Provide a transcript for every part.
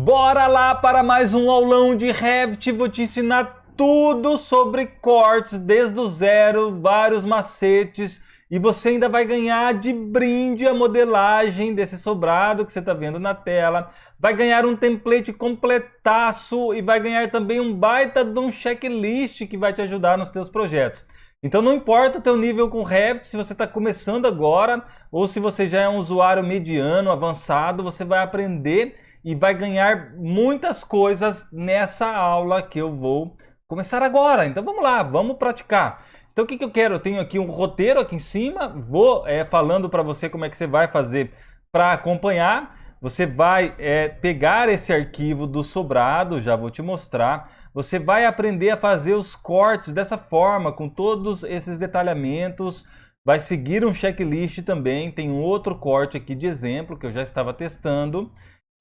Bora lá para mais um aulão de Revit. Vou te ensinar tudo sobre cortes desde o zero, vários macetes, e você ainda vai ganhar de brinde a modelagem desse sobrado que você está vendo na tela. Vai ganhar um template completaço e vai ganhar também um baita de um checklist que vai te ajudar nos teus projetos. Então não importa o teu nível com Revit, se você está começando agora ou se você já é um usuário mediano, avançado, você vai aprender e vai ganhar muitas coisas nessa aula que eu vou começar agora. Então vamos lá, vamos praticar. Então o que eu quero? Eu tenho aqui um roteiro aqui em cima, vou falando para você como é que você vai fazer para acompanhar. Você vai pegar esse arquivo do sobrado, já vou te mostrar. Você vai aprender a fazer os cortes dessa forma, com todos esses detalhamentos. Vai seguir um checklist também, tem um outro corte aqui de exemplo que eu já estava testando.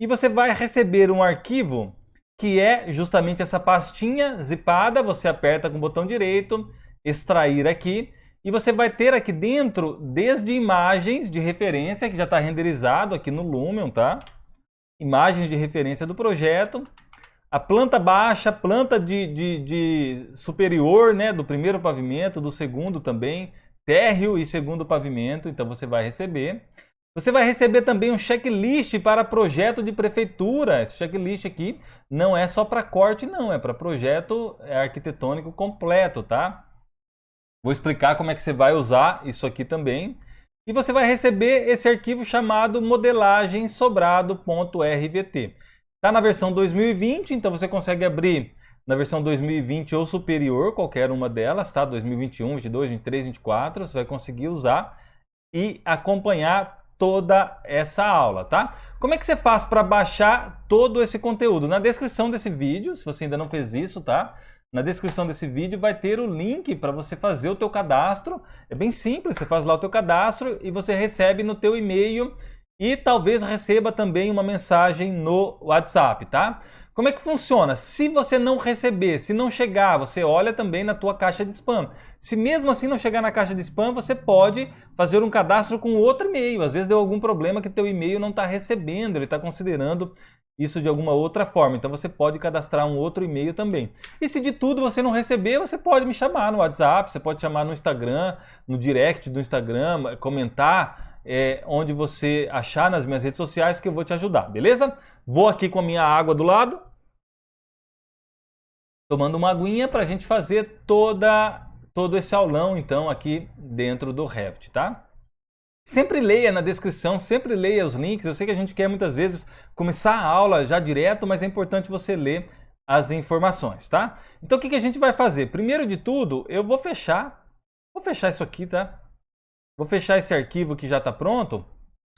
E você vai receber um arquivo que é justamente essa pastinha zipada. Você aperta com o botão direito, extrair aqui. E você vai ter aqui dentro, desde imagens de referência, que já está renderizado aqui no Lumion, tá? Imagens de referência do projeto. A planta baixa, planta de superior, né? Do primeiro pavimento, do segundo também. Térreo e segundo pavimento, então você vai receber. Você vai receber também um checklist para projeto de prefeitura. Esse checklist aqui não é só para corte, não. É para projeto arquitetônico completo, tá? Vou explicar como é que você vai usar isso aqui também. E você vai receber esse arquivo chamado modelagemsobrado.rvt. Está na versão 2020, então você consegue abrir na versão 2020 ou superior, qualquer uma delas, tá? 2021, 22, 23, 24, você vai conseguir usar e acompanhar toda essa aula, tá? Como é que você faz para baixar todo esse conteúdo? Na descrição desse vídeo, se você ainda não fez isso, tá? Na descrição desse vídeo vai ter o link para você fazer o teu cadastro. É bem simples, você faz lá o teu cadastro e você recebe no teu e-mail e talvez receba também uma mensagem no WhatsApp, tá? Como é que funciona? Se você não receber, se não chegar, você olha também na tua caixa de spam. Se mesmo assim não chegar na caixa de spam, você pode fazer um cadastro com outro e-mail. Às vezes deu algum problema que teu e-mail não está recebendo, ele está considerando isso de alguma outra forma. Então você pode cadastrar um outro e-mail também. E se de tudo você não receber, você pode me chamar no WhatsApp, você pode chamar no Instagram, no direct do Instagram, comentar onde você achar nas minhas redes sociais que eu vou te ajudar, beleza? Vou aqui com a minha água do lado, tomando uma aguinha para a gente fazer todo esse aulão, então, aqui dentro do Revit, tá? Sempre leia na descrição, sempre leia os links. Eu sei que a gente quer muitas vezes começar a aula já direto, mas é importante você ler as informações, tá? Então, o que a gente vai fazer? Primeiro de tudo, eu vou fechar isso aqui, tá? Vou fechar esse arquivo que já está pronto,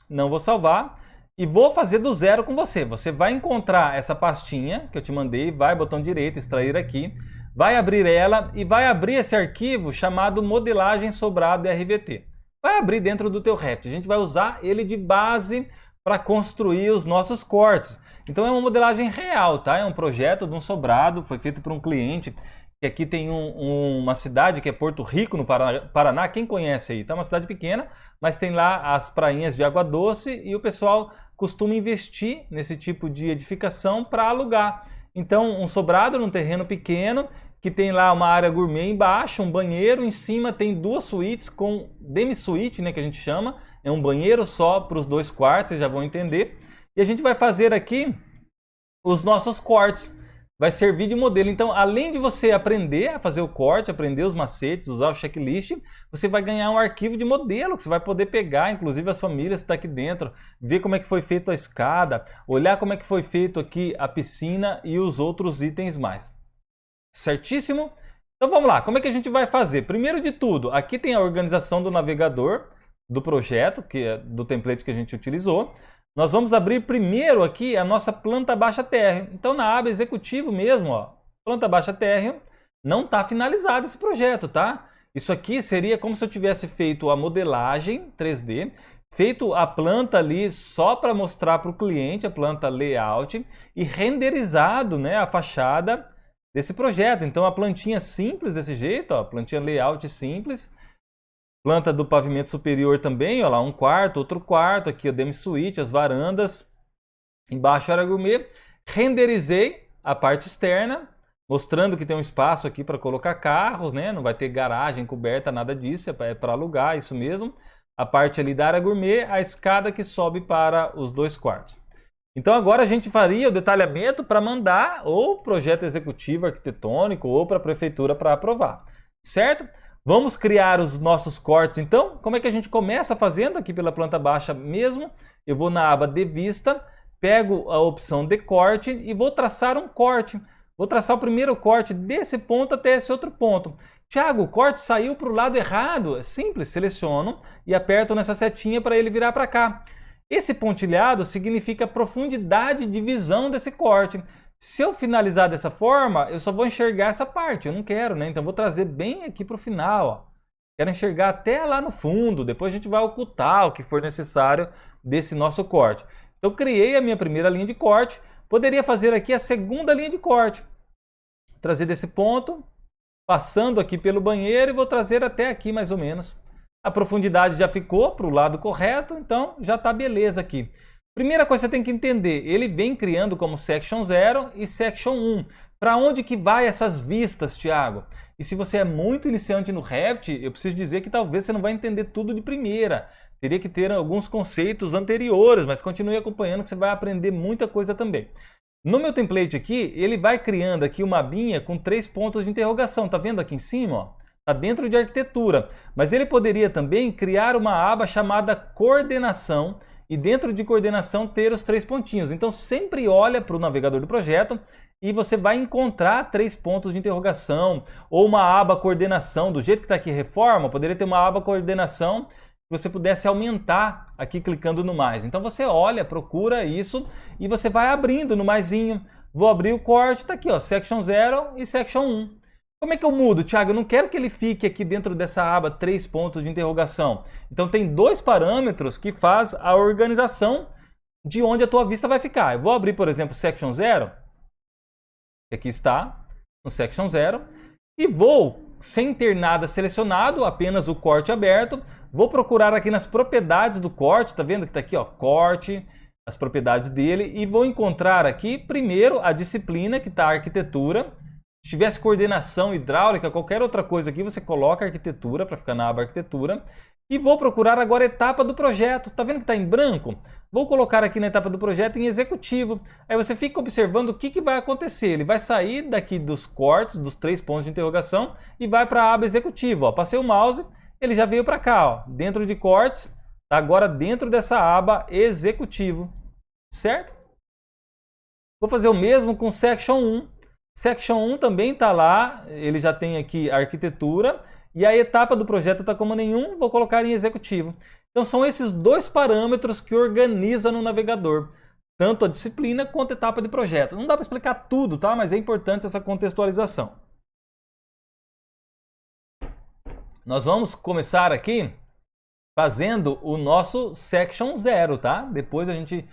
não vou salvar. E vou fazer do zero com você. Você vai encontrar essa pastinha que eu te mandei, vai botão direito, extrair aqui, vai abrir ela e vai abrir esse arquivo chamado modelagem sobrado RVT. Vai abrir dentro do teu Revit. A gente vai usar ele de base para construir os nossos cortes. Então é uma modelagem real, tá? É um projeto de um sobrado, foi feito por um cliente. Que aqui tem uma cidade que é Porto Rico, no Paraná. Quem conhece aí? Tá uma cidade pequena, mas tem lá as prainhas de água doce e o pessoal costuma investir nesse tipo de edificação para alugar. Então, um sobrado num terreno pequeno, que tem lá uma área gourmet embaixo, um banheiro, em cima tem duas suítes com demi-suíte, né, que a gente chama. É um banheiro só para os 2 quartos, vocês já vão entender. E a gente vai fazer aqui os nossos cortes. Vai servir de modelo. Então, além de você aprender a fazer o corte, aprender os macetes, usar o checklist, você vai ganhar um arquivo de modelo que você vai poder pegar, inclusive as famílias que estão aqui dentro, ver como é que foi feito a escada, olhar como é que foi feito aqui a piscina e os outros itens mais. Certíssimo? Então vamos lá, como é que a gente vai fazer? Primeiro de tudo, aqui tem a organização do navegador do projeto, que é do template que a gente utilizou. Nós vamos abrir primeiro aqui a nossa planta baixa térreo. Então na aba executivo mesmo, ó, planta baixa térreo, não está finalizado esse projeto, tá? Isso aqui seria como se eu tivesse feito a modelagem 3D, feito a planta ali só para mostrar para o cliente, a planta layout, e renderizado, né, a fachada desse projeto. Então a plantinha simples desse jeito, ó, plantinha layout simples. Planta do pavimento superior também, ó lá, um quarto, outro quarto, aqui a demi-suíte, as varandas, embaixo área gourmet, Renderizei a parte externa, mostrando que tem um espaço aqui para colocar carros, né? Não vai ter garagem coberta, nada disso, é para alugar, isso mesmo. A parte ali da área gourmet, a escada que sobe para os 2 quartos. Então agora a gente faria o detalhamento para mandar ou projeto executivo arquitetônico ou para a prefeitura para aprovar, certo? Vamos criar os nossos cortes então. Como é que a gente começa fazendo aqui pela planta baixa mesmo? Eu vou na aba de vista, pego a opção de corte e vou traçar um corte. Vou traçar o primeiro corte desse ponto até esse outro ponto. Tiago, o corte saiu para o lado errado. É simples, seleciono e aperto nessa setinha para ele virar para cá. Esse pontilhado significa profundidade de visão desse corte. Se eu finalizar dessa forma, eu só vou enxergar essa parte. Eu não quero, né? Então eu vou trazer bem aqui para o final. Ó. Quero enxergar até lá no fundo. Depois a gente vai ocultar o que for necessário desse nosso corte. Então criei a minha primeira linha de corte. Poderia fazer aqui a segunda linha de corte. Trazer desse ponto, passando aqui pelo banheiro e vou trazer até aqui mais ou menos. A profundidade já ficou para o lado correto, então já está beleza aqui. Primeira coisa que você tem que entender, ele vem criando como Section 0 e Section 1. Para onde que vai essas vistas, Thiago? E se você é muito iniciante no Revit, eu preciso dizer que talvez você não vai entender tudo de primeira. Teria que ter alguns conceitos anteriores, mas continue acompanhando que você vai aprender muita coisa também. No meu template aqui, ele vai criando aqui uma abinha com 3 pontos de interrogação. Tá vendo aqui em cima? Ó? Tá dentro de arquitetura. Mas ele poderia também criar uma aba chamada coordenação e dentro de coordenação ter os 3 pontinhos. Então sempre olha para o navegador do projeto e você vai encontrar 3 pontos de interrogação ou uma aba coordenação. Do jeito que está aqui reforma, poderia ter uma aba coordenação que você pudesse aumentar aqui clicando no mais. Então você olha, procura isso e você vai abrindo no maisinho. Vou abrir o corte, está aqui, ó, Section 0 e Section 1. Como é que eu mudo, Thiago? Eu não quero que ele fique aqui dentro dessa aba 3 pontos de interrogação. Então tem 2 parâmetros que faz a organização de onde a tua vista vai ficar. Eu vou abrir, por exemplo, Section 0. Aqui está, no Section 0. E vou, sem ter nada selecionado, apenas o corte aberto, vou procurar aqui nas propriedades do corte, tá vendo que tá aqui, ó, corte, as propriedades dele, e vou encontrar aqui, primeiro, a disciplina, que está a arquitetura. Se tivesse coordenação hidráulica, qualquer outra coisa aqui, você coloca arquitetura, para ficar na aba arquitetura. E vou procurar agora a etapa do projeto. Tá vendo que está em branco? Vou colocar aqui na etapa do projeto em executivo. Aí você fica observando o que vai acontecer. Ele vai sair daqui dos cortes, dos 3 pontos de interrogação, e vai para a aba executivo. Ó. Passei o mouse, ele já veio para cá, ó, dentro de cortes, tá agora dentro dessa aba executivo, certo? Vou fazer o mesmo com Section 1. Section 1 também está lá, ele já tem aqui a arquitetura, e a etapa do projeto está como nenhum, vou colocar em executivo. Então são esses 2 parâmetros que organiza no navegador, tanto a disciplina quanto a etapa de projeto. Não dá para explicar tudo, tá? Mas é importante essa contextualização. Nós vamos começar aqui fazendo o nosso Section 0, tá? Depois a gente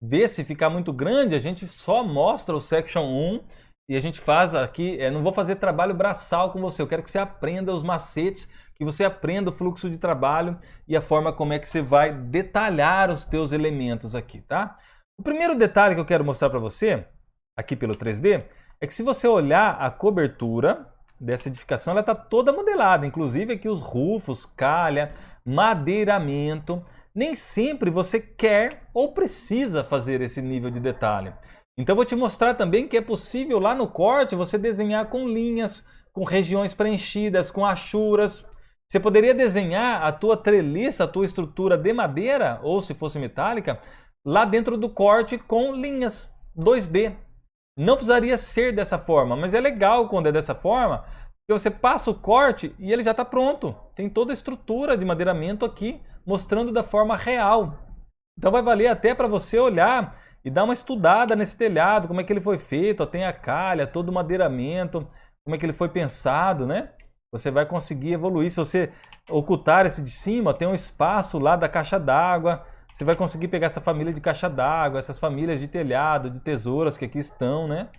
vê se ficar muito grande, a gente só mostra o Section 1 e a gente faz aqui, não vou fazer trabalho braçal com você, eu quero que você aprenda os macetes, que você aprenda o fluxo de trabalho e a forma como é que você vai detalhar os teus elementos aqui, tá? O primeiro detalhe que eu quero mostrar para você, aqui pelo 3D, é que se você olhar a cobertura dessa edificação, ela está toda modelada, inclusive aqui os rufos, calha, madeiramento. Nem sempre você quer ou precisa fazer esse nível de detalhe. Então eu vou te mostrar também que é possível lá no corte você desenhar com linhas, com regiões preenchidas, com achuras. Você poderia desenhar a tua treliça, a tua estrutura de madeira, ou se fosse metálica, lá dentro do corte com linhas 2D. Não precisaria ser dessa forma, mas é legal quando é dessa forma, porque você passa o corte e ele já está pronto. Tem toda a estrutura de madeiramento aqui, mostrando da forma real. Então vai valer até para você olhar e dar uma estudada nesse telhado, como é que ele foi feito, ó, tem a calha, todo o madeiramento, como é que ele foi pensado, né? Você vai conseguir evoluir. Se você ocultar esse de cima, ó, tem um espaço lá da caixa d'água, você vai conseguir pegar essa família de caixa d'água, essas famílias de telhado, de tesouras que aqui estão, né?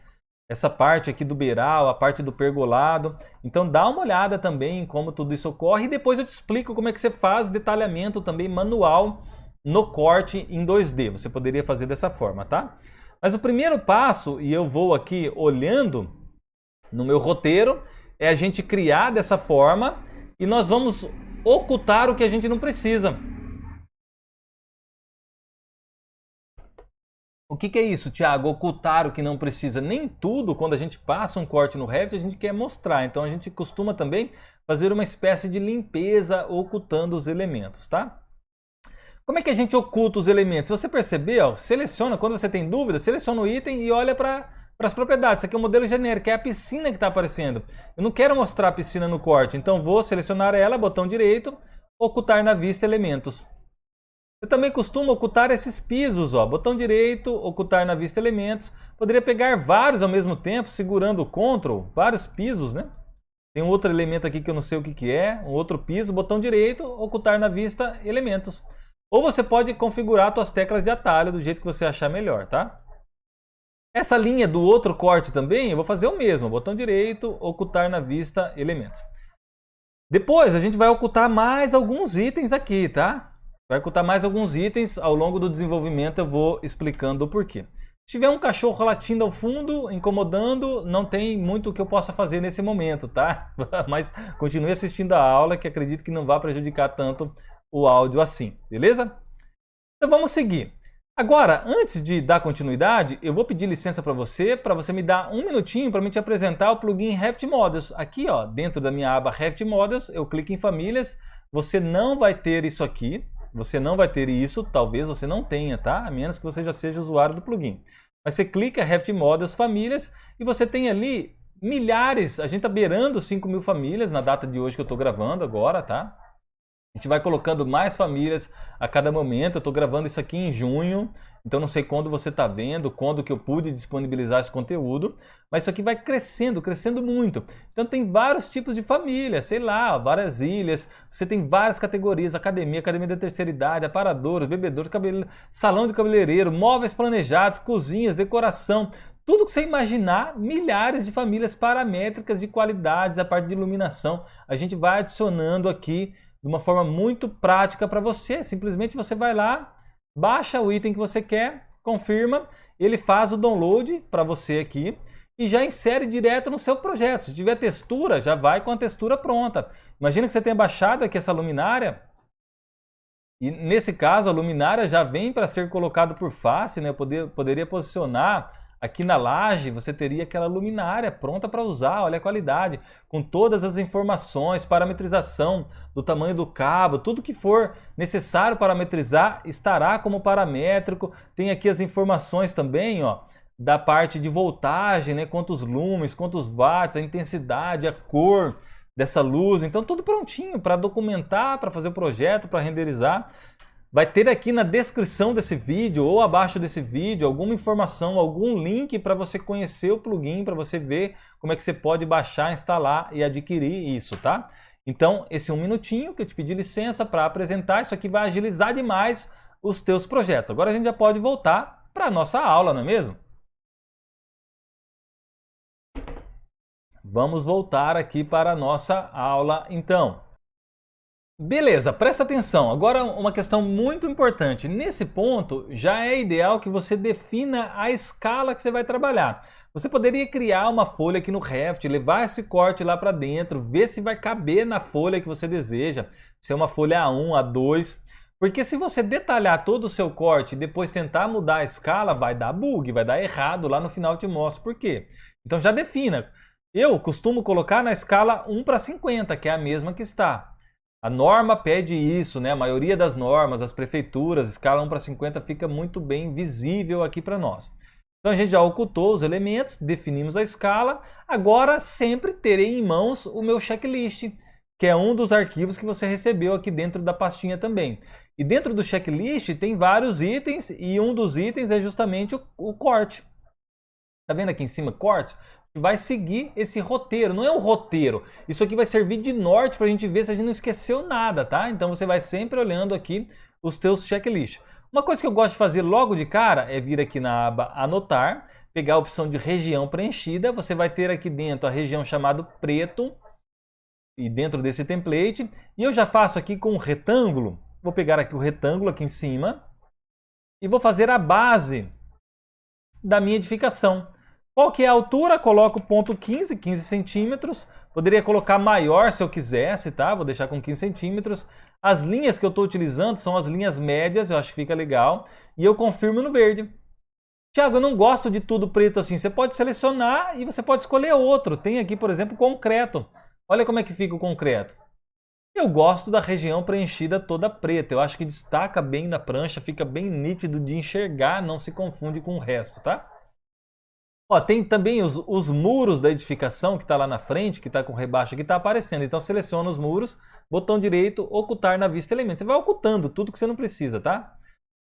Essa parte aqui do beiral, a parte do pergolado. Então dá uma olhada também em como tudo isso ocorre e depois eu te explico como é que você faz detalhamento também manual no corte em 2D. Você poderia fazer dessa forma, tá? Mas o primeiro passo, e eu vou aqui olhando no meu roteiro, é a gente criar dessa forma e nós vamos ocultar o que a gente não precisa. O que é isso, Thiago? Ocultar o que não precisa. Nem tudo, quando a gente passa um corte no Revit, a gente quer mostrar. Então a gente costuma também fazer uma espécie de limpeza ocultando os elementos, tá? Como é que a gente oculta os elementos? Se você perceber, ó, seleciona, quando você tem dúvida, seleciona o item e olha para as propriedades. Isso aqui é um modelo genérico, é a piscina que está aparecendo. Eu não quero mostrar a piscina no corte, então vou selecionar ela, botão direito, ocultar na vista elementos. Eu também costumo ocultar esses pisos, ó, botão direito, ocultar na vista elementos. Poderia pegar vários ao mesmo tempo, segurando o Ctrl, vários pisos, né? Tem um outro elemento aqui que eu não sei o que é, um outro piso, botão direito, ocultar na vista elementos. Ou você pode configurar suas teclas de atalho do jeito que você achar melhor, tá? Essa linha do outro corte também, eu vou fazer o mesmo, botão direito, ocultar na vista elementos. Depois a gente vai ocultar mais alguns itens aqui, tá? Vai ocultar mais alguns itens, ao longo do desenvolvimento eu vou explicando o porquê. Se tiver um cachorro latindo ao fundo, incomodando, não tem muito o que eu possa fazer nesse momento, tá? Mas continue assistindo a aula, que acredito que não vai prejudicar tanto o áudio assim, beleza? Então vamos seguir. Agora, antes de dar continuidade, eu vou pedir licença para você me dar um minutinho para me te apresentar o plugin Revit Models. Aqui, ó, dentro da minha aba Revit Models, eu clico em famílias, você não vai ter isso aqui. Você não vai ter isso, talvez você não tenha, tá? A menos que você já seja usuário do plugin. Mas você clica Revit Models Famílias e você tem ali milhares, a gente tá beirando 5.000 famílias na data de hoje que eu tô gravando agora, tá? A gente vai colocando mais famílias a cada momento. Eu estou gravando isso aqui em junho, então não sei quando você está vendo, quando que eu pude disponibilizar esse conteúdo, mas isso aqui vai crescendo, crescendo muito. Então tem vários tipos de família, sei lá, várias ilhas, você tem várias categorias, academia, academia da terceira idade, aparadores, bebedouros, salão de cabeleireiro, móveis planejados, cozinhas, decoração, tudo que você imaginar, milhares de famílias paramétricas de qualidades, a parte de iluminação, a gente vai adicionando aqui de uma forma muito prática para você. Simplesmente você vai lá, baixa o item que você quer, confirma, ele faz o download para você aqui e já insere direto no seu projeto. Se tiver textura, já vai com a textura pronta. Imagina que você tenha baixado aqui essa luminária e nesse caso a luminária já vem para ser colocado por face, né? Eu poderia posicionar aqui na laje, você teria aquela luminária pronta para usar, olha a qualidade, com todas as informações, parametrização do tamanho do cabo, tudo que for necessário parametrizar estará como paramétrico. Tem aqui as informações também, ó, da parte de voltagem, né, quantos lumens, quantos watts, a intensidade, a cor dessa luz. Então tudo prontinho para documentar, para fazer o projeto, para renderizar. Vai ter aqui na descrição desse vídeo ou abaixo desse vídeo alguma informação, algum link para você conhecer o plugin, para você ver como é que você pode baixar, instalar e adquirir isso, tá? Então, esse um minutinho que eu te pedi licença para apresentar, isso aqui vai agilizar demais os teus projetos. Agora a gente já pode voltar para a nossa aula, não é mesmo? Vamos voltar aqui para a nossa aula, então. Beleza, presta atenção. Agora uma questão muito importante. Nesse ponto, já é ideal que você defina a escala que você vai trabalhar. Você poderia criar uma folha aqui no Revit, levar esse corte lá para dentro, ver se vai caber na folha que você deseja, se é uma folha A1, A2. Porque se você detalhar todo o seu corte e depois tentar mudar a escala, vai dar bug, vai dar errado. Lá no final eu te mostro por quê. Então já defina. Eu costumo colocar na escala 1:50, que é a mesma que está. A norma pede isso, né? A maioria das normas, as prefeituras, escala 1:50 fica muito bem visível aqui para nós. Então a gente já ocultou os elementos, definimos a escala. Agora sempre terei em mãos o meu checklist, que é um dos arquivos que você recebeu aqui dentro da pastinha também. E dentro do checklist tem vários itens e um dos itens é justamente o corte. Tá vendo aqui em cima, cortes? Vai seguir esse roteiro, não é um roteiro. Isso aqui vai servir de norte para a gente ver se a gente não esqueceu nada, tá? Então você vai sempre olhando aqui os teus checklists. Uma coisa que eu gosto de fazer logo de cara é vir aqui na aba anotar, pegar a opção de região preenchida, você vai ter aqui dentro a região chamada preto, e dentro desse template, e eu já faço aqui com um retângulo, vou pegar aqui o retângulo aqui em cima, e vou fazer a base da minha edificação. Qual que é a altura? Coloco ponto 15 centímetros. Poderia colocar maior se eu quisesse, tá? Vou deixar com 15 centímetros. As linhas que eu estou utilizando são as linhas médias, eu acho que fica legal. E eu confirmo no verde. Tiago, eu não gosto de tudo preto assim. Você pode selecionar e você pode escolher outro. Tem aqui, por exemplo, concreto. Olha como é que fica o concreto. Eu gosto da região preenchida toda preta. Eu acho que destaca bem na prancha, fica bem nítido de enxergar, não se confunde com o resto, tá? Ó, tem também os muros da edificação que está lá na frente, que está com rebaixo, que está aparecendo. Então seleciona os muros, botão direito, ocultar na vista elementos. Você vai ocultando tudo que você não precisa, tá?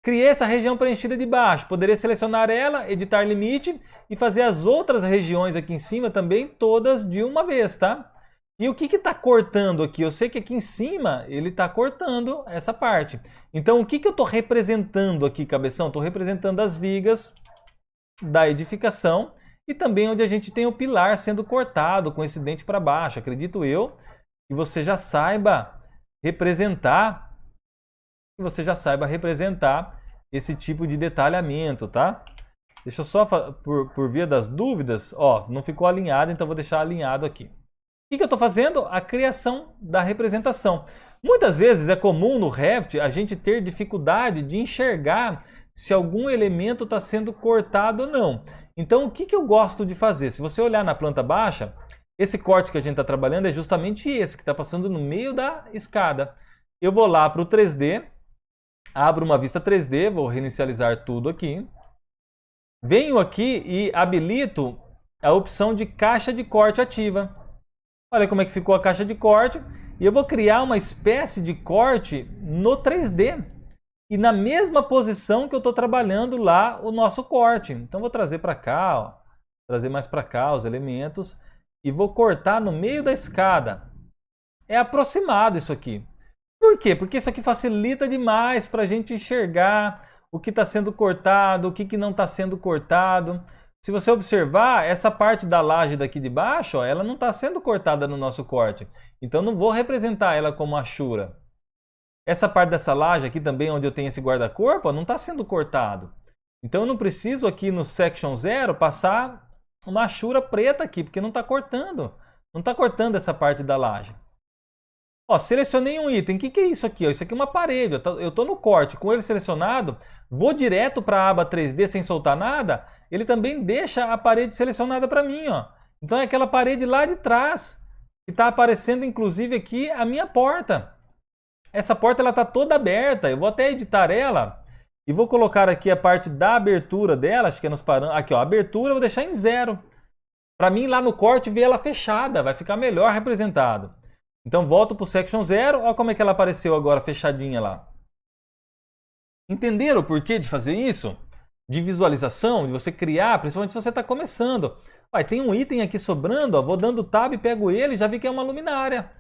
Criei essa região preenchida de baixo. Poderia selecionar ela, editar limite e fazer as outras regiões aqui em cima também, todas de uma vez, tá? E o que está cortando aqui? Eu sei que aqui em cima ele está cortando essa parte. Então o que eu estou representando aqui, cabeção? Estou representando as vigas da edificação e também onde a gente tem o pilar sendo cortado com esse dente para baixo. Acredito eu que você já saiba representar, esse tipo de detalhamento, tá? Deixa eu só, por via das dúvidas, ó, não ficou alinhado, então vou deixar alinhado aqui. O que eu estou fazendo? A criação da representação. Muitas vezes é comum no Revit a gente ter dificuldade de enxergar se algum elemento está sendo cortado ou não. Então o que eu gosto de fazer? Se você olhar na planta baixa, esse corte que a gente está trabalhando é justamente esse, que está passando no meio da escada. Eu vou lá para o 3D, abro uma vista 3D, vou reinicializar tudo aqui. Venho aqui e habilito a opção de caixa de corte ativa. Olha como é que ficou a caixa de corte. E eu vou criar uma espécie de corte no 3D. E na mesma posição que eu estou trabalhando lá o nosso corte. Então vou trazer para cá, ó, trazer mais para cá os elementos. E vou cortar no meio da escada. É aproximado isso aqui. Por quê? Porque isso aqui facilita demais para a gente enxergar o que está sendo cortado, o que não está sendo cortado. Se você observar, essa parte da laje daqui de baixo, ó, ela não está sendo cortada no nosso corte. Então não vou representar ela como achura. Essa parte dessa laje aqui também, onde eu tenho esse guarda-corpo, não está sendo cortado. Então eu não preciso aqui no Section 0 passar uma achura preta aqui, porque não está cortando. Não está cortando essa parte da laje. Ó, selecionei um item. O que é isso aqui? Ó? Isso aqui é uma parede. Eu estou no corte com ele selecionado, vou direto para a aba 3D sem soltar nada, ele também deixa a parede selecionada para mim. Ó. Então é aquela parede lá de trás, que está aparecendo inclusive aqui a minha porta. Essa porta está toda aberta. Eu vou até editar ela e vou colocar aqui a parte da abertura dela. Acho que é nos parâmetros. Aqui, ó, a abertura eu vou deixar em 0. Para mim lá no corte ver ela fechada, vai ficar melhor representado. Então volto para o Section 0, olha como é que ela apareceu agora fechadinha lá. Entenderam o porquê de fazer isso? De visualização, de você criar, principalmente se você está começando. Vai, tem um item aqui sobrando, ó, vou dando tab, pego ele e já vi que é uma luminária.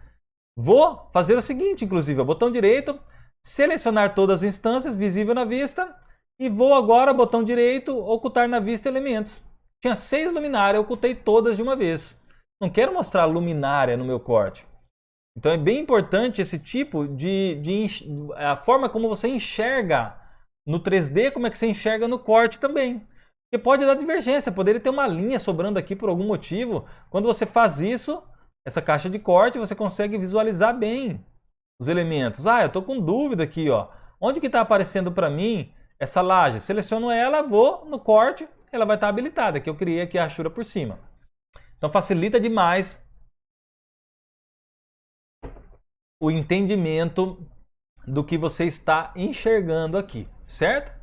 Vou fazer o seguinte, inclusive, ó, botão direito, selecionar todas as instâncias, visível na vista, e vou agora, botão direito, ocultar na vista elementos. Tinha 6 luminárias, eu ocultei todas de uma vez. Não quero mostrar luminária no meu corte. Então é bem importante esse tipo a forma como você enxerga no 3D, como é que você enxerga no corte também. Porque pode dar divergência, poderia ter uma linha sobrando aqui por algum motivo. Quando você faz isso, essa caixa de corte, você consegue visualizar bem os elementos. Ah, eu estou com dúvida aqui, ó. Onde que está aparecendo para mim essa laje? Seleciono ela, vou no corte, ela vai estar habilitada, que eu criei aqui a rachura por cima. Então facilita demais o entendimento do que você está enxergando aqui, certo?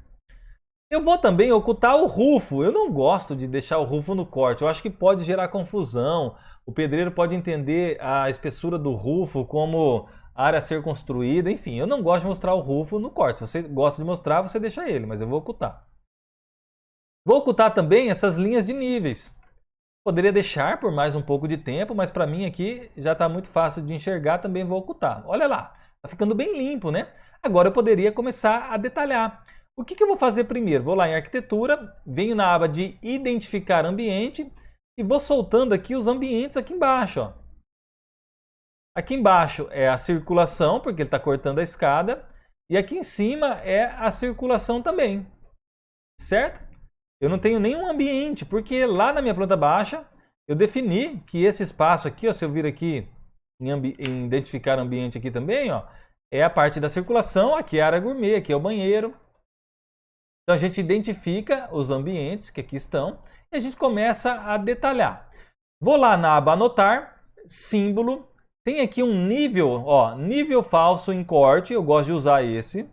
Eu vou também ocultar o rufo. Eu não gosto de deixar o rufo no corte. Eu acho que pode gerar confusão. O pedreiro pode entender a espessura do rufo como área a ser construída. Enfim, eu não gosto de mostrar o rufo no corte. Se você gosta de mostrar, você deixa ele, mas eu vou ocultar. Vou ocultar também essas linhas de níveis. Poderia deixar por mais um pouco de tempo, mas para mim aqui já está muito fácil de enxergar, também vou ocultar. Olha lá, está ficando bem limpo, né? Agora eu poderia começar a detalhar. O que eu vou fazer primeiro? Vou lá em arquitetura, venho na aba de identificar ambiente e vou soltando aqui os ambientes aqui embaixo. Ó. Aqui embaixo é a circulação, porque ele está cortando a escada, e aqui em cima é a circulação também, certo? eu não tenho nenhum ambiente, porque lá na minha planta baixa eu defini que esse espaço aqui, ó, se eu vir aqui em identificar ambiente aqui também, ó, é a parte da circulação, aqui é a área gourmet, aqui é o banheiro. Então a gente identifica os ambientes que aqui estão e a gente começa a detalhar. Vou lá na aba anotar, símbolo, tem aqui um nível, ó, nível falso em corte, eu gosto de usar esse.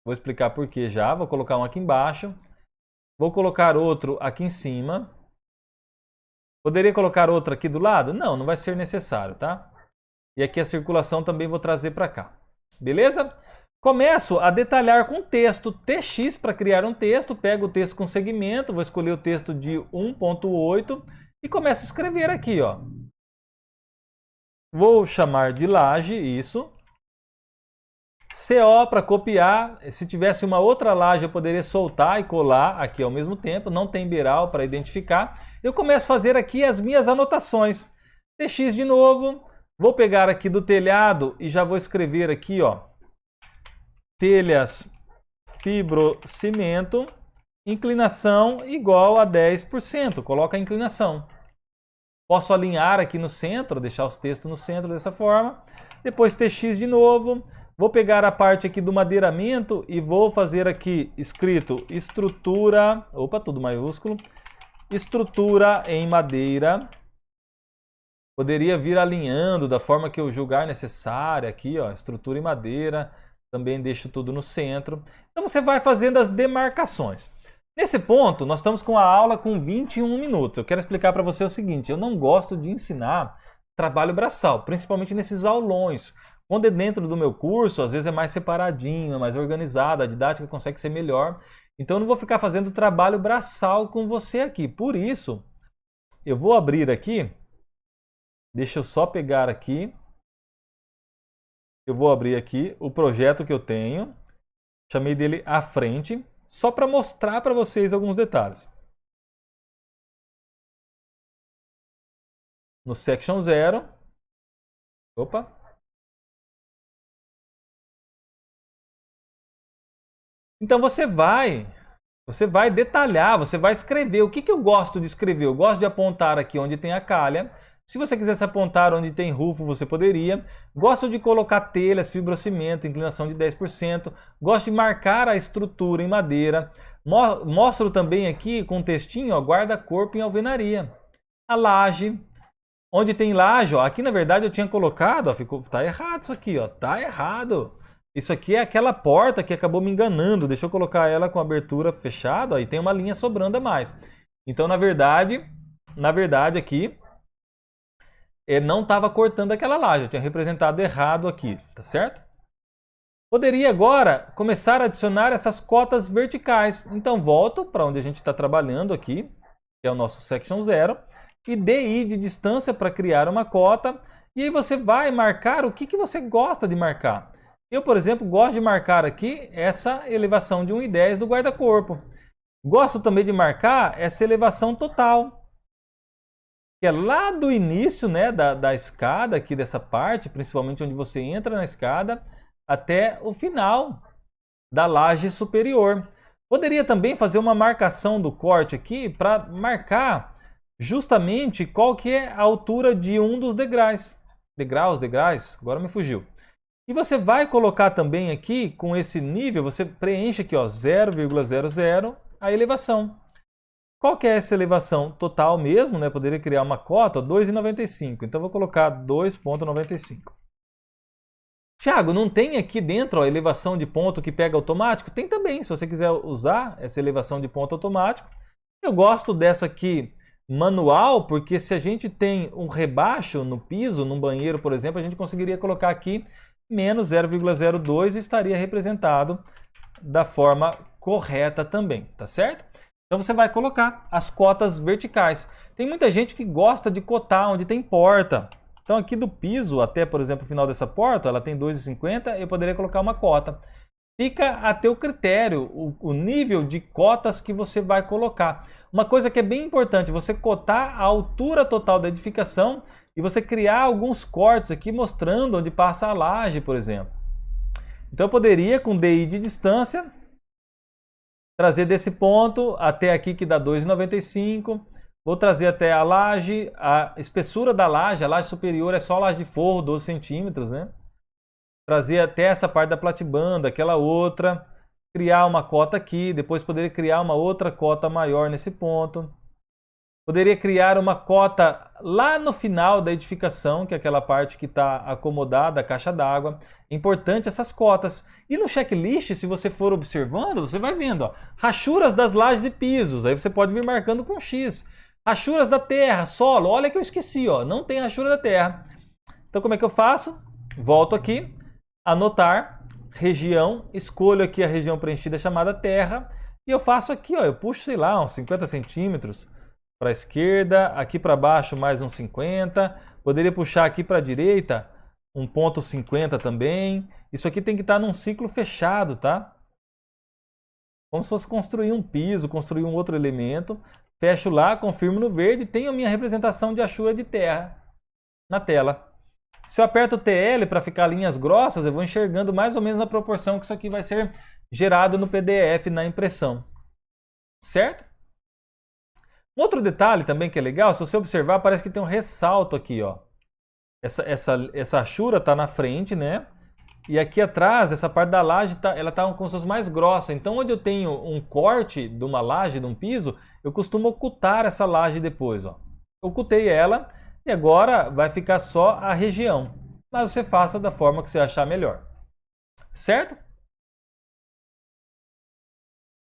Vou explicar por que já, vou colocar um aqui embaixo. Vou colocar outro aqui em cima. Poderia colocar outro aqui do lado? Não, não vai ser necessário, tá? E aqui a circulação também vou trazer para cá. Beleza? Começo a detalhar com texto. TX para criar um texto. Pego o texto com segmento, vou escolher o texto de 1.8 e começo a escrever aqui, ó. Vou chamar de laje, isso. CO para copiar. Se tivesse uma outra laje, eu poderia soltar e colar aqui ao mesmo tempo. Não tem beiral para identificar. Eu começo a fazer aqui as minhas anotações. TX de novo. Vou pegar aqui do telhado e já vou escrever aqui, ó. Telhas fibrocimento. Inclinação igual a 10%. Coloca a inclinação. Posso alinhar aqui no centro, deixar os textos no centro dessa forma. Depois TX de novo. Vou pegar a parte aqui do madeiramento e vou fazer aqui escrito estrutura, opa, tudo maiúsculo, estrutura em madeira. Poderia vir alinhando da forma que eu julgar necessária aqui, ó, estrutura em madeira. Também deixo tudo no centro. Então você vai fazendo as demarcações. Nesse ponto, nós estamos com a aula com 21 minutos. Eu quero explicar para você o seguinte, eu não gosto de ensinar trabalho braçal, principalmente nesses aulões. Quando é dentro do meu curso, às vezes é mais separadinho, é mais organizado, a didática consegue ser melhor. Então eu não vou ficar fazendo trabalho braçal com você aqui. Por isso, eu vou abrir aqui, deixa eu só pegar aqui. Eu vou abrir aqui o projeto que eu tenho, chamei dele à frente, só para mostrar para vocês alguns detalhes. No Section 0, opa. Então você vai detalhar, você vai escrever. O que eu gosto de escrever? Eu gosto de apontar aqui onde tem a calha. Se você quisesse apontar onde tem rufo, você poderia. Gosto de colocar telhas, fibrocimento, inclinação de 10%. Gosto de marcar a estrutura em madeira. Mostro também aqui com um textinho, ó, guarda-corpo em alvenaria. A laje. Onde tem laje, ó, aqui na verdade eu tinha colocado, ó, tá errado isso aqui, ó, tá errado. Isso aqui é aquela porta que acabou me enganando. Deixa eu colocar ela com abertura fechada, ó, e tem uma linha sobrando a mais. Então, na verdade aqui não estava cortando aquela laje, eu tinha representado errado aqui, tá certo? Poderia agora começar a adicionar essas cotas verticais. Então volto para onde a gente está trabalhando aqui, que é o nosso Section 0, e DI de distância para criar uma cota. E aí você vai marcar o que você gosta de marcar. Eu, por exemplo, gosto de marcar aqui essa elevação de 1,10 do guarda-corpo. Gosto também de marcar essa elevação total, que é lá do início, né, da escada, aqui dessa parte, principalmente onde você entra na escada, até o final da laje superior. Poderia também fazer uma marcação do corte aqui para marcar justamente qual que é a altura de um dos degraus. Degraus, agora me fugiu. E você vai colocar também aqui, com esse nível, você preenche aqui, ó, 0,00 a elevação. Qual que é essa elevação total mesmo, né? Poderia criar uma cota, 2,95. Então, vou colocar 2,95. Tiago, não tem aqui dentro ó, a elevação de ponto que pega automático? Tem também, se você quiser usar essa elevação de ponto automático. Eu gosto dessa aqui manual, porque se a gente tem um rebaixo no piso, num banheiro, por exemplo, a gente conseguiria colocar aqui menos 0,02 e estaria representado da forma correta também, tá certo? Então você vai colocar as cotas verticais. Tem muita gente que gosta de cotar onde tem porta. Então aqui do piso até, por exemplo, o final dessa porta, ela tem 2,50, eu poderia colocar uma cota. Fica a teu critério o nível de cotas que você vai colocar. Uma coisa que é bem importante, você cotar a altura total da edificação e você criar alguns cortes aqui mostrando onde passa a laje, por exemplo. Então eu poderia, com DI de distância, trazer desse ponto até aqui que dá 2,95. Vou trazer até a laje, a espessura da laje, a laje superior é só a laje de forro, 12 centímetros, né? Trazer até essa parte da platibanda, aquela outra, criar uma cota aqui, depois poderia criar uma outra cota maior nesse ponto. Poderia criar uma cota lá no final da edificação, que é aquela parte que está acomodada, a caixa d'água. Importante essas cotas. E no checklist, se você for observando, você vai vendo, ó, rachuras das lajes e pisos. Aí você pode vir marcando com X. Rachuras da terra, solo. Olha que eu esqueci, ó, não tem rachura da terra. Então como é que eu faço? Volto aqui, anotar, região, escolho aqui a região preenchida chamada terra. E eu faço aqui, ó, eu puxo, sei lá, uns 50 centímetros. Para a esquerda, aqui para baixo mais uns 50, poderia puxar aqui para a direita 1,50 também. Isso aqui tem que estar num ciclo fechado, tá? Como se fosse construir um piso, construir um outro elemento. Fecho lá, confirmo no verde, tenho a minha representação de achura de terra na tela. Se eu aperto o TL para ficar linhas grossas, eu vou enxergando mais ou menos na proporção que isso aqui vai ser gerado no PDF na impressão. Certo? Um outro detalhe também que é legal, se você observar, parece que tem um ressalto aqui, ó. Essa achura está na frente, né? E aqui atrás, essa parte da laje, ela tá como se fosse mais grossa. Então, onde eu tenho um corte de uma laje, de um piso, eu costumo ocultar essa laje depois, ó. Ocultei ela e agora vai ficar só a região. Mas você faça da forma que você achar melhor. Certo?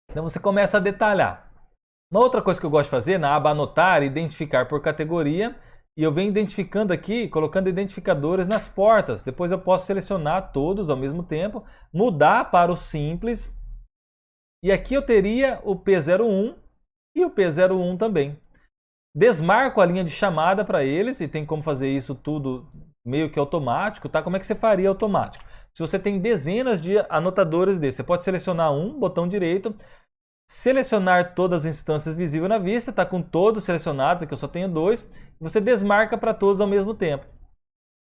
Então, você começa a detalhar. Uma outra coisa que eu gosto de fazer, na aba anotar, identificar por categoria, e eu venho identificando aqui, colocando identificadores nas portas. Depois eu posso selecionar todos ao mesmo tempo, mudar para o simples, e aqui eu teria o P01 e o P01 também. Desmarco a linha de chamada para eles, e tem como fazer isso tudo meio que automático, tá? Como é que você faria automático? Se você tem dezenas de anotadores desses, você pode selecionar um, botão direito, selecionar todas as instâncias visíveis na vista, está com todos selecionados, aqui eu só tenho 2, você desmarca para todos ao mesmo tempo.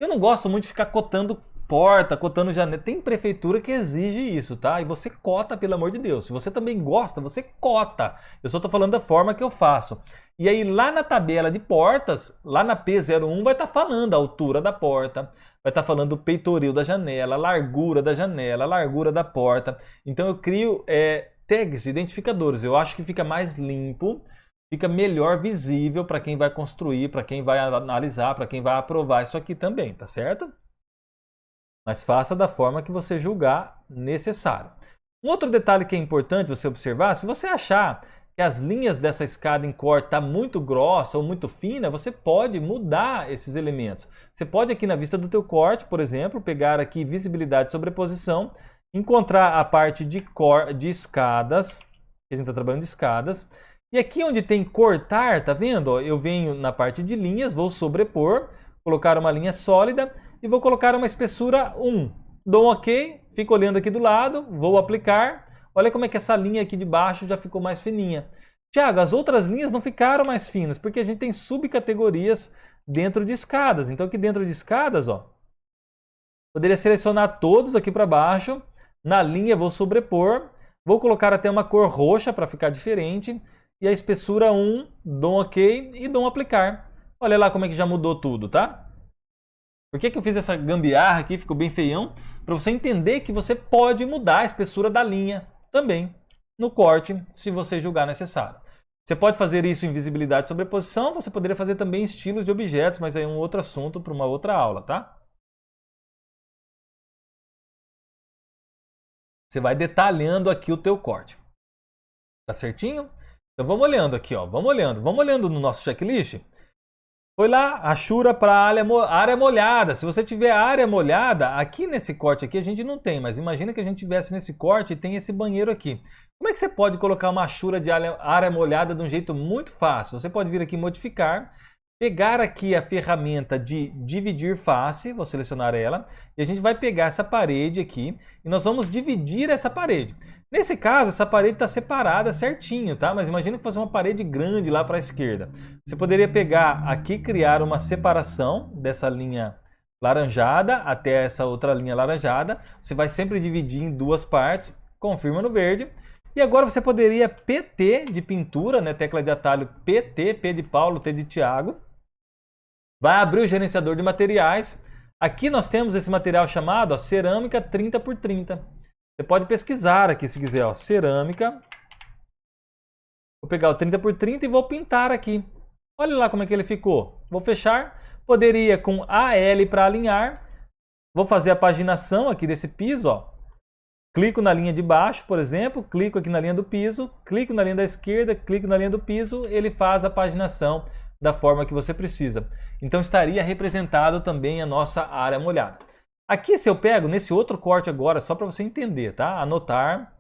Eu não gosto muito de ficar cotando porta, cotando janela, tem prefeitura que exige isso, tá? E você cota, pelo amor de Deus. Se você também gosta, você cota. Eu só estou falando da forma que eu faço. E aí lá na tabela de portas, lá na P01 vai estar falando a altura da porta, vai estar falando o peitoril da janela, a largura da janela, a largura da porta. Então eu crio tags, identificadores. Eu acho que fica mais limpo, fica melhor visível para quem vai construir, para quem vai analisar, para quem vai aprovar isso aqui também, tá certo? Mas faça da forma que você julgar necessário. Um outro detalhe que é importante você observar, se você achar que as linhas dessa escada em corte está muito grossa ou muito fina, você pode mudar esses elementos. Você pode aqui na vista do teu corte, por exemplo, pegar aqui visibilidade e sobreposição, encontrar a parte de escadas, que a gente está trabalhando de escadas, e aqui onde tem cortar, tá vendo? Eu venho na parte de linhas, vou sobrepor, colocar uma linha sólida e vou colocar uma espessura 1. Dou um OK, fico olhando aqui do lado, vou aplicar. Olha como é que essa linha aqui de baixo já ficou mais fininha. Tiago, as outras linhas não ficaram mais finas, porque a gente tem subcategorias dentro de escadas. Então aqui dentro de escadas, ó, poderia selecionar todos aqui para baixo. Na linha vou sobrepor, vou colocar até uma cor roxa para ficar diferente. E a espessura 1, dou um OK e dou um aplicar. Olha lá como é que já mudou tudo, tá? Por que eu fiz essa gambiarra aqui, ficou bem feião? Para você entender que você pode mudar a espessura da linha também no corte, se você julgar necessário. Você pode fazer isso em visibilidade e sobreposição, você poderia fazer também estilos de objetos, mas aí é um outro assunto para uma outra aula, tá? Você vai detalhando aqui o teu corte. Tá certinho? Então vamos olhando aqui, ó. Vamos olhando no nosso checklist. Foi lá, achura para área molhada. Se você tiver área molhada, aqui nesse corte aqui a gente não tem, mas imagina que a gente tivesse nesse corte e tem esse banheiro aqui. Como é que você pode colocar uma achura de área molhada de um jeito muito fácil? Você pode vir aqui em modificar, pegar aqui a ferramenta de dividir face, vou selecionar ela, e a gente vai pegar essa parede aqui e nós vamos dividir essa parede. Nesse caso, essa parede está separada certinho, tá? Mas imagina que fosse uma parede grande lá para a esquerda. Você poderia pegar aqui, criar uma separação dessa linha laranjada até essa outra linha laranjada. Você vai sempre dividir em duas partes, confirma no verde. E agora você poderia PT de pintura, né? Tecla de atalho PT, P de Paulo, T de Tiago. Vai abrir o gerenciador de materiais. Aqui nós temos esse material chamado cerâmica 30 por 30. Você pode pesquisar aqui se quiser, ó, cerâmica. Vou pegar o 30 por 30 e vou pintar aqui. Olha lá como é que ele ficou. Vou fechar. Poderia com AL para alinhar. Vou fazer a paginação aqui desse piso, ó. Clico na linha de baixo, por exemplo, clico aqui na linha do piso, clico na linha da esquerda, clico na linha do piso, ele faz a paginação da forma que você precisa. Então estaria representado também a nossa área molhada. Aqui se eu pego nesse outro corte agora, só para você entender, tá? Anotar,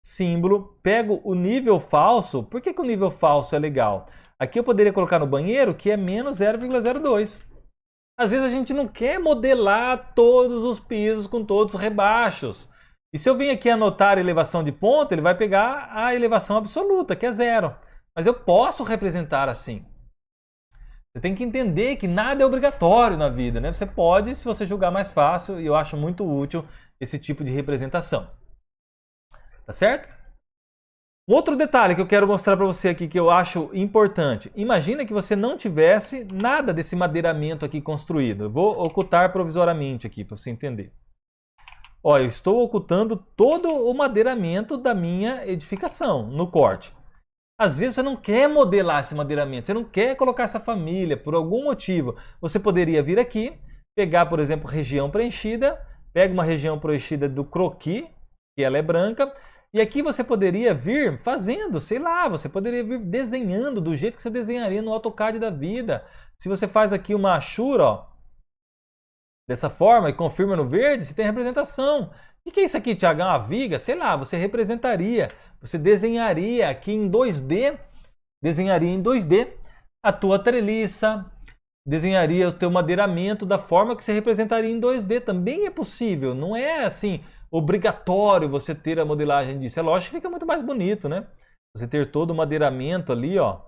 símbolo, pego o nível falso. Por que o nível falso é legal? Aqui eu poderia colocar no banheiro que é menos 0,02. Às vezes a gente não quer modelar todos os pisos com todos os rebaixos. E se eu vim aqui anotar a elevação de ponto, ele vai pegar a elevação absoluta, que é 0. Mas eu posso representar assim. Você tem que entender que nada é obrigatório na vida, né? Você pode, se você julgar mais fácil, e eu acho muito útil esse tipo de representação. Tá certo? Um outro detalhe que eu quero mostrar para você aqui que eu acho importante. Imagina que você não tivesse nada desse madeiramento aqui construído. Eu vou ocultar provisoriamente aqui para você entender. Ó, eu estou ocultando todo o madeiramento da minha edificação no corte. Às vezes você não quer modelar esse madeiramento, você não quer colocar essa família por algum motivo. Você poderia vir aqui, pegar, por exemplo, região preenchida, pega uma região preenchida do croquis, que ela é branca, e aqui você poderia vir fazendo, sei lá, você poderia vir desenhando do jeito que você desenharia no AutoCAD da vida. Se você faz aqui uma achura, ó, dessa forma e confirma no verde, você tem representação. O que é isso aqui, Thiago? É uma viga? Sei lá, você representaria, você desenharia aqui em 2D, a tua treliça, desenharia o teu madeiramento da forma que você representaria em 2D. Também é possível, não é assim obrigatório você ter a modelagem disso. É lógico que fica muito mais bonito, né? Você ter todo o madeiramento ali, ó,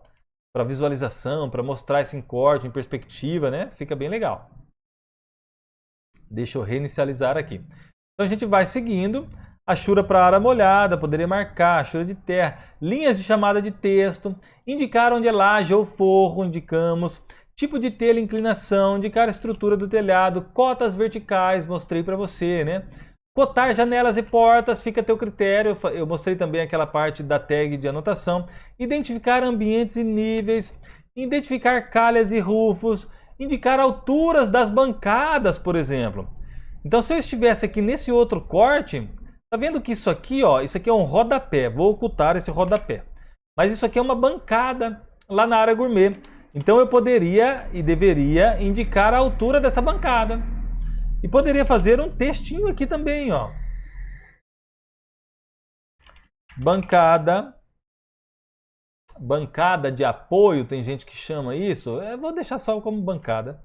para visualização, para mostrar esse corte em perspectiva, né? Fica bem legal. Deixa eu reinicializar aqui. Então a gente vai seguindo. Achura para área molhada, poderia marcar, achura de terra, linhas de chamada de texto, indicar onde é laje ou forro, indicamos, tipo de telha, inclinação, indicar a estrutura do telhado, cotas verticais, mostrei para você, né? Cotar janelas e portas, fica a teu critério, eu mostrei também aquela parte da tag de anotação, identificar ambientes e níveis, identificar calhas e rufos, indicar alturas das bancadas, por exemplo. Então, se eu estivesse aqui nesse outro corte, tá vendo que isso aqui, ó, isso aqui é um rodapé. Vou ocultar esse rodapé. Mas isso aqui é uma bancada lá na área gourmet. Então, eu poderia e deveria indicar a altura dessa bancada. E poderia fazer um textinho aqui também, ó. Bancada de apoio, tem gente que chama isso. Eu vou deixar só como bancada.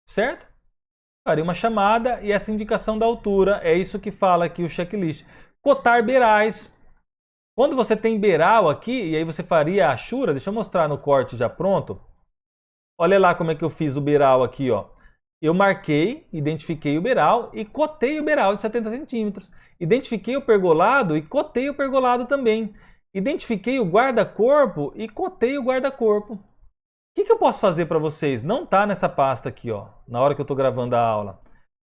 Certo? Faria uma chamada e essa indicação da altura. É isso que fala aqui o checklist. Cotar beirais. Quando você tem beiral aqui, e aí você faria a achura, deixa eu mostrar no corte já pronto. Olha lá como é que eu fiz o beiral aqui, ó. Eu marquei, identifiquei o beiral e cotei o beiral de 70 centímetros. Identifiquei o pergolado e cotei o pergolado também. Identifiquei o guarda-corpo e cotei o guarda-corpo. O que eu posso fazer para vocês? Não está nessa pasta aqui, ó, na hora que eu estou gravando a aula,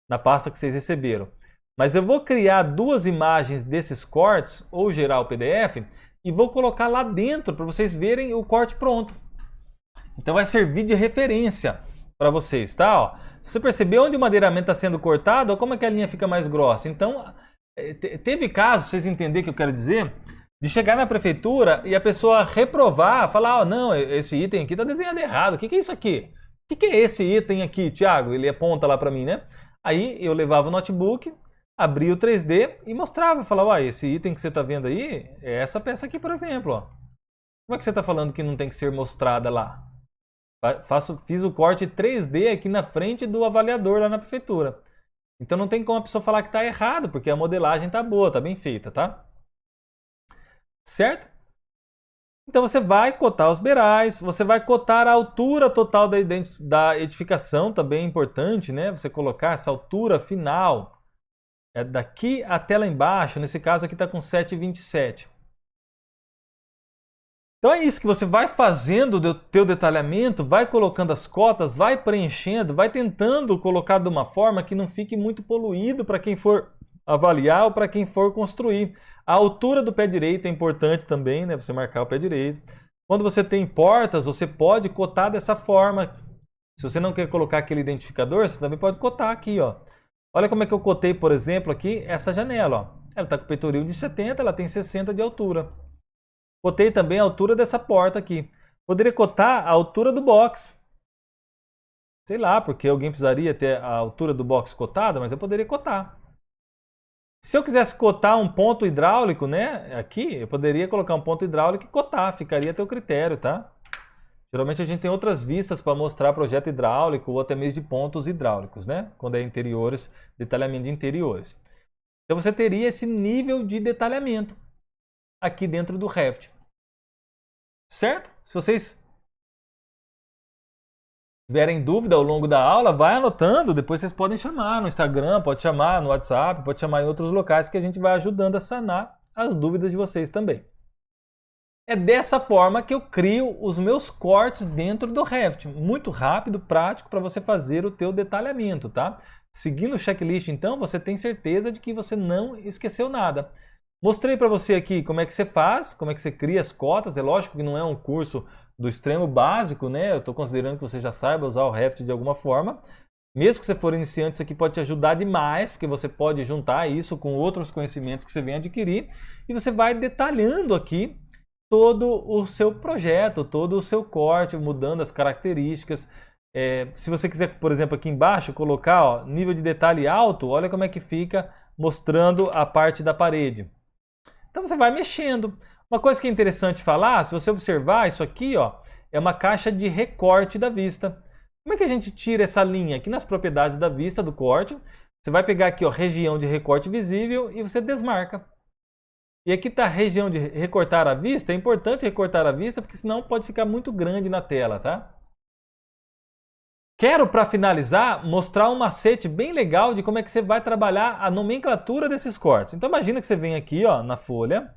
na pasta que vocês receberam. Mas eu vou criar duas imagens desses cortes, ou gerar o PDF, e vou colocar lá dentro para vocês verem o corte pronto. Então vai servir de referência para vocês, tá? Ó, se você perceber onde o madeiramento está sendo cortado, ó, como é que a linha fica mais grossa. Então, teve caso, para vocês entenderem o que eu quero dizer, de chegar na prefeitura e a pessoa reprovar, falar, não, esse item aqui está desenhado errado, o que é isso aqui? O que é esse item aqui, Thiago? Ele aponta lá para mim, né? Aí eu levava o notebook, abria o 3D e mostrava, falava, esse item que você está vendo aí, é essa peça aqui, por exemplo, ó. Como é que você está falando que não tem que ser mostrada lá? Fiz o corte 3D aqui na frente do avaliador lá na prefeitura. Então não tem como a pessoa falar que está errado, porque a modelagem está boa, está bem feita, tá? Certo? Então você vai cotar os beirais, você vai cotar a altura total da edificação, também é importante, né? Você colocar essa altura final, daqui até lá embaixo, nesse caso aqui está com 7,27. Então é isso que você vai fazendo o teu detalhamento, vai colocando as cotas, vai preenchendo, vai tentando colocar de uma forma que não fique muito poluído para quem for avaliar ou para quem for construir. A altura do pé direito é importante também, né? Você marcar o pé direito. Quando você tem portas, você pode cotar dessa forma. Se você não quer colocar aquele identificador, você também pode cotar aqui, ó. Olha como é que eu cotei, por exemplo, aqui essa janela, ó. Ela está com o peitoril de 70, ela tem 60 de altura. Cotei também a altura dessa porta aqui. Poderia cotar a altura do box. Sei lá, porque alguém precisaria ter a altura do box cotada, mas eu poderia cotar. Se eu quisesse cotar um ponto hidráulico, né, aqui, eu poderia colocar um ponto hidráulico e cotar, ficaria a teu critério, tá? Geralmente a gente tem outras vistas para mostrar projeto hidráulico ou até mesmo de pontos hidráulicos, né? Quando é interiores, detalhamento de interiores. Então você teria esse nível de detalhamento aqui dentro do Revit. Certo? Se vocês tiverem dúvida ao longo da aula, vai anotando, depois vocês podem chamar no Instagram, pode chamar no WhatsApp, pode chamar em outros locais que a gente vai ajudando a sanar as dúvidas de vocês também. É dessa forma que eu crio os meus cortes dentro do Revit. Muito rápido, prático para você fazer o teu detalhamento, tá? Seguindo o checklist, então, você tem certeza de que você não esqueceu nada. Mostrei para você aqui como é que você faz, como é que você cria as cotas. É lógico que não é um curso do extremo básico, né? Eu estou considerando que você já saiba usar o Revit de alguma forma. Mesmo que você for iniciante, isso aqui pode te ajudar demais, porque você pode juntar isso com outros conhecimentos que você vem adquirir e você vai detalhando aqui todo o seu projeto, todo o seu corte, mudando as características. Se você quiser, por exemplo, aqui embaixo, colocar ó, nível de detalhe alto, olha como é que fica mostrando a parte da parede. Então você vai mexendo. Uma coisa que é interessante falar, se você observar, isso aqui ó, é uma caixa de recorte da vista. Como é que a gente tira essa linha? Aqui nas propriedades da vista, do corte, você vai pegar aqui ó, região de recorte visível e você desmarca. E aqui está a região de recortar a vista. É importante recortar a vista, porque senão pode ficar muito grande na tela, tá? Quero, para finalizar, mostrar um macete bem legal de como é que você vai trabalhar a nomenclatura desses cortes. Então imagina que você vem aqui ó, na folha,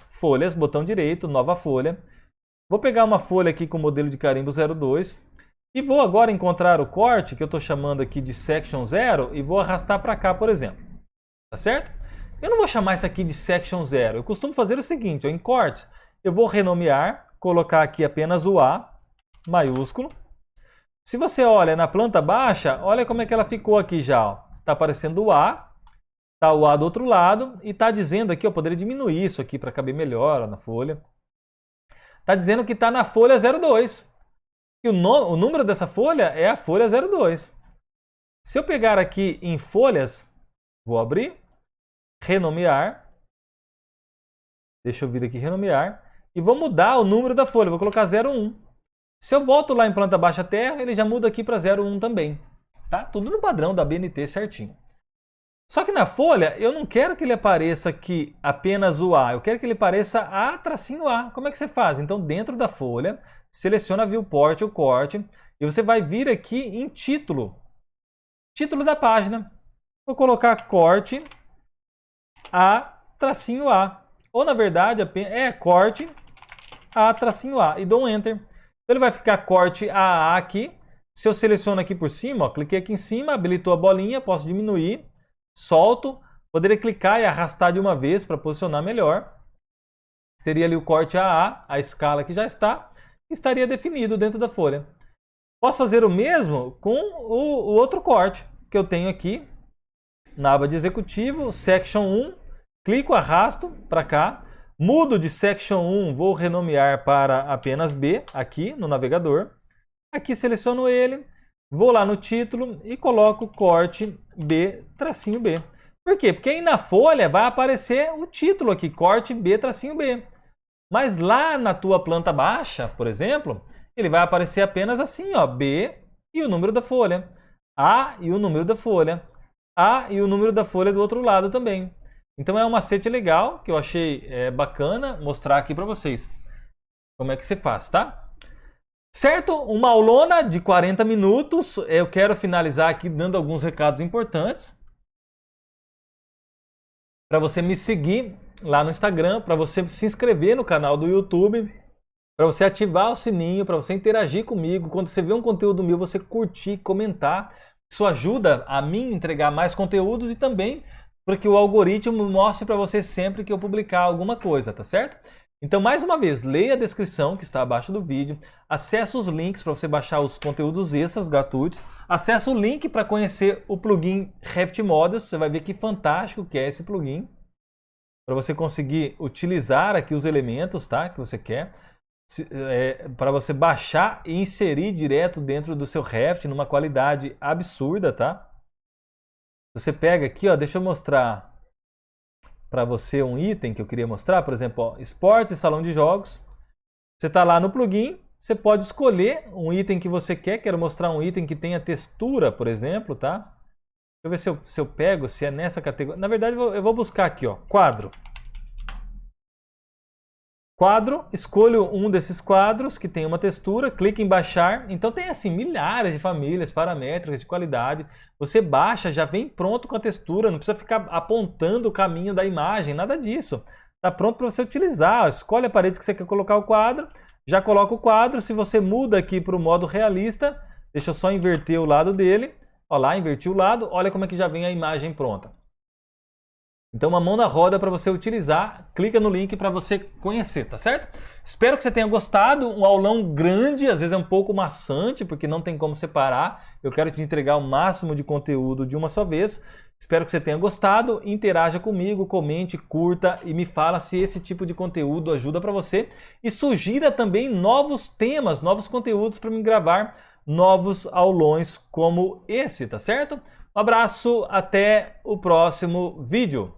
folhas, botão direito, nova folha. Vou pegar uma folha aqui com o modelo de carimbo 02 e vou agora encontrar o corte, que eu estou chamando aqui de Section 0, e vou arrastar para cá, por exemplo. Tá certo? Eu não vou chamar isso aqui de Section 0. Eu costumo fazer o seguinte, ó, em cortes, eu vou renomear, colocar aqui apenas o A, maiúsculo. Se você olha na planta baixa, olha como é que ela ficou aqui já. Está aparecendo o A, está o A do outro lado, e está dizendo aqui, eu poderia diminuir isso aqui para caber melhor ó, na folha. Está dizendo que está na folha 02. E o número dessa folha é a folha 02. Se eu pegar aqui em folhas, vou abrir, renomear, deixa eu vir aqui renomear, e vou mudar o número da folha, vou colocar 01. Se eu volto lá em planta baixa terra, ele já muda aqui para 01 também. Tá? Tudo no padrão da BNT certinho. Só que na folha, eu não quero que ele apareça aqui apenas o A, eu quero que ele apareça A-A. Como é que você faz? Então, dentro da folha, seleciona Viewport, o corte, e você vai vir aqui em título. Título da página. Vou colocar corte A-A. Ou, na verdade, é corte A-A e dou um Enter. Então, ele vai ficar corte AA aqui. Se eu seleciono aqui por cima, ó, cliquei aqui em cima, habilitou a bolinha, posso diminuir, solto. Poderia clicar e arrastar de uma vez para posicionar melhor. Seria ali o corte AA, a escala que já está. Estaria definido dentro da folha. Posso fazer o mesmo com o outro corte que eu tenho aqui. Na aba de executivo, Section 1, clico, arrasto para cá, mudo de Section 1, vou renomear para apenas B, aqui no navegador. Aqui seleciono ele, vou lá no título e coloco corte B-B. Por quê? Porque aí na folha vai aparecer o título aqui, corte B-B. Mas lá na tua planta baixa, por exemplo, ele vai aparecer apenas assim, ó, B e o número da folha, A e o número da folha. A e o número da folha do outro lado também. Então é um macete legal que eu achei bacana mostrar aqui para vocês. Como é que você faz, tá? Certo? Uma aulona de 40 minutos. Eu quero finalizar aqui dando alguns recados importantes. Para você me seguir lá no Instagram, para você se inscrever no canal do YouTube. para você ativar o sininho, para você interagir comigo. Quando você vê um conteúdo meu, você curtir, comentar. Isso ajuda a mim entregar mais conteúdos e também para que o algoritmo mostre para você sempre que eu publicar alguma coisa, tá certo? Então, mais uma vez, leia a descrição que está abaixo do vídeo, acesse os links para você baixar os conteúdos extras gratuitos, acesse o link para conhecer o plugin Revit Models, você vai ver que fantástico que é esse plugin, para você conseguir utilizar aqui os elementos, tá, que você quer, para você baixar e inserir direto dentro do seu Revit numa qualidade absurda, tá? Você pega aqui, ó, deixa eu mostrar para você um item que eu queria mostrar, por exemplo, ó, esportes e salão de jogos. Você está lá no plugin, você pode escolher um item que você quer. Quero mostrar um item que tenha textura, por exemplo, tá? Deixa eu ver se eu pego, se é nessa categoria. Na verdade, eu vou buscar aqui, ó, quadro. Quadro, escolho um desses quadros que tem uma textura, clique em baixar. Então tem assim milhares de famílias paramétricas de qualidade. Você baixa, já vem pronto com a textura, não precisa ficar apontando o caminho da imagem, nada disso. Está pronto para você utilizar. Escolhe a parede que você quer colocar o quadro, já coloca o quadro. Se você muda aqui para o modo realista, deixa eu só inverter o lado dele. Olha lá, inverti o lado, olha como é que já vem a imagem pronta. Então, uma mão na roda para você utilizar, clica no link para você conhecer, tá certo? Espero que você tenha gostado, um aulão grande, às vezes é um pouco maçante, porque não tem como separar. Eu quero te entregar o máximo de conteúdo de uma só vez. Espero que você tenha gostado, interaja comigo, comente, curta e me fala se esse tipo de conteúdo ajuda para você. E sugira também novos temas, novos conteúdos para me gravar novos aulões como esse, tá certo? Um abraço, até o próximo vídeo.